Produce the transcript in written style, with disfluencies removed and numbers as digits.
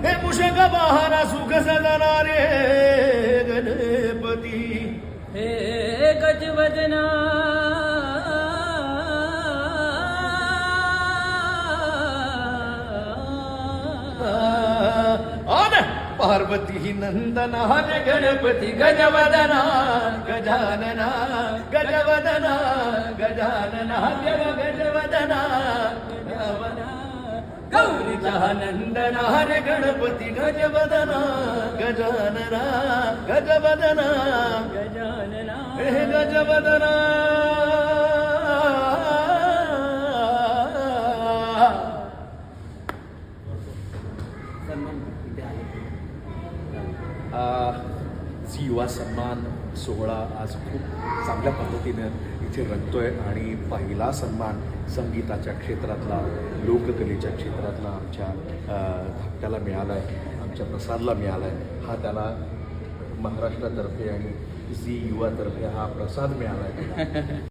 हे मुषक बहारा सुख सदना रे गणपती हे गजवदना पार्वती नंदना हरे गणपती गजवदना गजानना गजवदना गजानना देव गजवदना गजवदना गौरीचा नंदना हरे गणपती गजवदना गजानना गजवदना गजानना हे गजवदना युवा सन्मान सोहळा आज खूप चांगल्या पद्धतीनं इथे रंगतोय आणि पहिला सन्मान संगीताच्या क्षेत्रातला लोककलेच्या क्षेत्रातला आमच्या धाकट्याला मिळाला आहे, आमच्या प्रसादला मिळाला आहे. हा त्याला महाराष्ट्रातर्फे आणि झी युवातर्फे हा प्रसाद मिळाला आहे.